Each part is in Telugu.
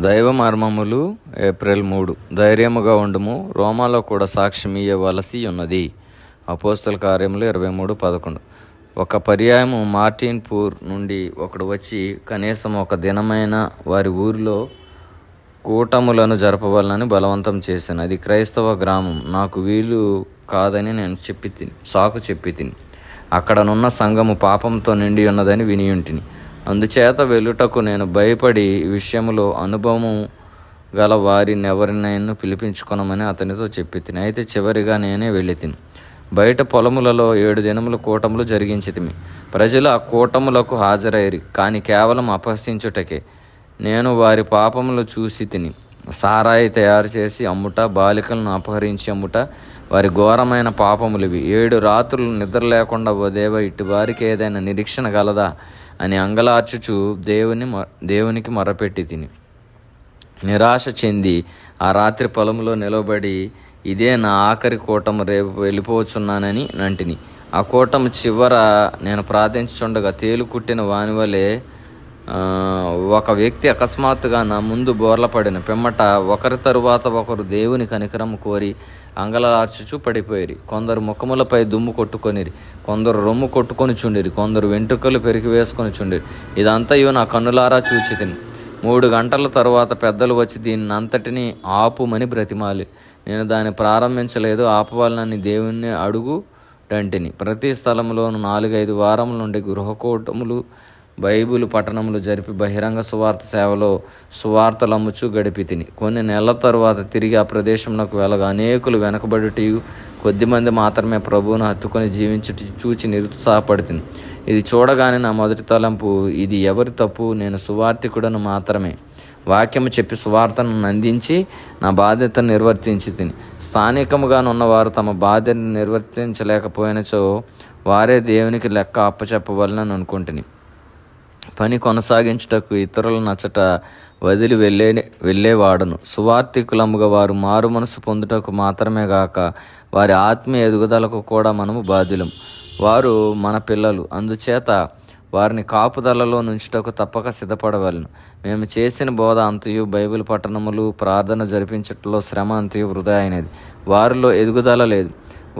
దైవ మర్మములు ఏప్రిల్ 3. ధైర్యముగా ఉండుము, రోమాలో కూడా సాక్ష్యమియ్యవలసి ఉన్నది. అపోస్తల కార్యములు 23:11. ఒక పర్యాయము మార్టిన్ పూర్ నుండి ఒకడు వచ్చి కనీసం ఒక దినమైన వారి ఊరిలో కూటములను జరపవలనని బలవంతం చేశాను. అది క్రైస్తవ గ్రామం. నాకు వీలు కాదని నేను సాకు చెప్పి తిని. అక్కడనున్న సంఘము పాపంతో నిండి ఉన్నదని వినియుంటిని. అందుచేత వెళ్ళుటకు నేను భయపడి ఈ విషయంలో అనుభవము గల వారినెవరినైనా పిలిపించుకొనమని అతనితో చెప్పి తిని. అయితే చివరిగా నేనే వెళ్ళి తిని. బయట పొలములలో 7 దినముల కూటములు జరిగించితిమి. ప్రజలు ఆ కూటములకు హాజరైరి, కానీ కేవలం అపహసించుటకే. నేను వారి పాపములు చూసి తిని. సారాయి తయారు చేసి అమ్ముట, బాలికలను అపహరించి అమ్ముట వారి ఘోరమైన పాపములివి. 7 రాత్రులు నిద్ర లేకుండా ఓ దేవ, ఇటు వారికి ఏదైనా నిరీక్షణ గలదా అని అంగలార్చుచు దేవునికి మొరపెట్టి తిని. నిరాశ చెంది ఆ రాత్రి పొలంలో నిలబడి, ఇదే నా ఆఖరి కూటము, రేపు వెళ్ళిపోవచ్చున్నానని నంటిని. ఆ కూటము చివర నేను ప్రార్థించుచుండగా తేలు కుట్టిన వాని వలె ఒక వ్యక్తి అకస్మాత్తుగా నా ముందు బోర్లపడిన పిమ్మట ఒకరి తరువాత ఒకరు దేవుని కనికరం కోరి అంగలార్చుచు పడిపోయిరి. కొందరు ముఖములపై దుమ్ము కొట్టుకొనిరి, కొందరు రొమ్ము కొట్టుకొని చుండిరి, కొందరు వెంట్రుకలు పెరికి వేసుకొని చుండిరి. ఇదంతయు నా కన్నులారా చూచి తిని. 3 గంటల తరువాత పెద్దలు వచ్చి దీన్ని అంతటినీ ఆపుమని బ్రతిమాలి. నేను దాన్ని ప్రారంభించలేదు. ఆపవాలని దేవుణ్ణి అడుగుటంటిని. ప్రతి స్థలంలోనూ 4-5 వారముల నుండి గృహకూటములు, బైబిలు పఠనములు జరిపి బహిరంగ సువార్త సేవలో సువార్తలమ్ముచు గడిపి తిని. కొన్ని నెలల తరువాత తిరిగి ఆ ప్రదేశంలోకి వెళ్ళగా అనేకులు వెనకబడుటయు, కొద్దిమంది మాత్రమే ప్రభువును హత్తుకొని జీవించుట చూచి నిరుత్సాహపడుతుంది. ఇది చూడగానే నా మొదటి తలంపు, ఇది ఎవరి తప్పు? నేను సువార్తికుడను మాత్రమే. వాక్యము చెప్పి సువార్తను అందించి నా బాధ్యతను నిర్వర్తించి తిని. స్థానికముగానున్నవారు తమ బాధ్యతను నిర్వర్తించలేకపోయినచో వారే దేవునికి లెక్క అప్పచెప్పవలనని అనుకుంటుని. పని కొనసాగించుటకు ఇతరుల నచ్చట వదిలి వెళ్ళేవాడును. సువార్తికులముగా వారు మారు మనసు పొందుటకు మాత్రమే గాక వారి ఆత్మీయ ఎదుగుదలకు కూడా మనము బాధ్యులం. వారు మన పిల్లలు. అందుచేత వారిని కాపుదలలో నుంచుటకు తప్పక సిద్ధపడవలను. మేము చేసిన బోధ అంతయు, బైబిల్ పఠనములు, ప్రార్థన జరిపించటంలో శ్రమ అంతయు వృధా అయినది. వారిలో ఎదుగుదల లేదు.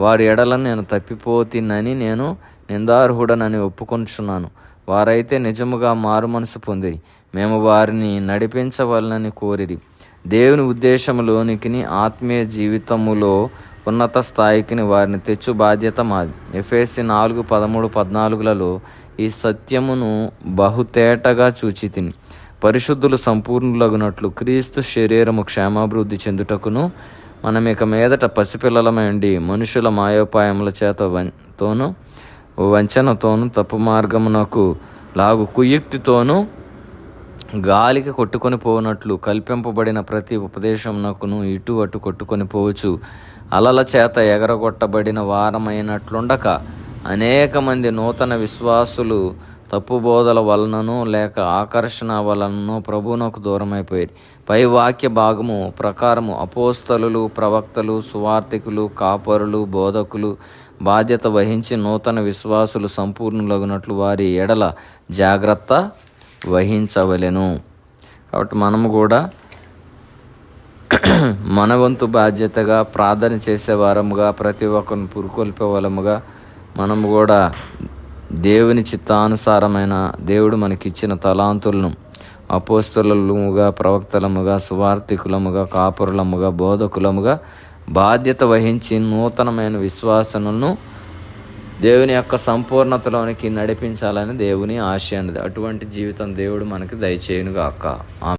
వారి ఎడలను నేను తప్పిపోతినని నేను నిందార్హుడనని ఒప్పుకొంచున్నాను. వారైతే నిజముగా మారు మనసు పొందిరి. మేము వారిని నడిపించవలనని కోరిరి. దేవుని ఉద్దేశములోనికి, ఆత్మీయ జీవితములో ఉన్నత స్థాయికి వారిని తెచ్చు బాధ్యత మాది. ఎఫెసీ 4:13-14లలో ఈ సత్యమును బహుతేటగా చూచి తిని. పరిశుద్ధులు సంపూర్ణులగునట్లు క్రీస్తు శరీరము క్షేమాభివృద్ధి చెందుటకును మనమిక మీదట పసిపిల్లలమైండి మనుషుల మాయోపాయముల చేతతోనూ వంచనతోనూ తప్పు మార్గమునకు లాగు కుయుక్తితోనూ గాలికి కొట్టుకొని పోవునట్లు కల్పింపబడిన ప్రతి ఉపదేశమునకును ఇటు అటు కొట్టుకొని పోవచ్చు అలల చేత ఎగరగొట్టబడిన వారమైనట్లుండక అనేక మంది నూతన విశ్వాసులు తప్పు బోధల వలనను లేక ఆకర్షణ వలనను ప్రభువునకు దూరమైపోయారు. పై వాక్య భాగము ప్రకారము అపోస్తలులు, ప్రవక్తలు, సువార్తికులు, కాపరులు, బోధకులు బాధ్యత వహించి నూతన విశ్వాసులు సంపూర్ణులగునట్లు వారి ఎడల జాగ్రత్త వహించవలెను. కాబట్టి మనము కూడా మన వంతు బాధ్యతగా ప్రార్థన చేసేవారముగా, ప్రతి ఒక్కరిని పురుకొల్పేవారముగా మనము కూడా దేవుని చిత్తానుసారమైన దేవుడు మనకిచ్చిన తలాంతులను అపోస్తలులుగా, ప్రవక్తలముగా, సువార్తికులముగా, కాపురులముగా, బోధకులముగా బాధ్యత వహించి నూతనమైన విశ్వాసములను దేవుని యొక్క సంపూర్ణతలోనికి నడిపించాలని దేవుని ఆశ అన్నది. అటువంటి జీవితం దేవుడు మనకి దయచేయునుగాక.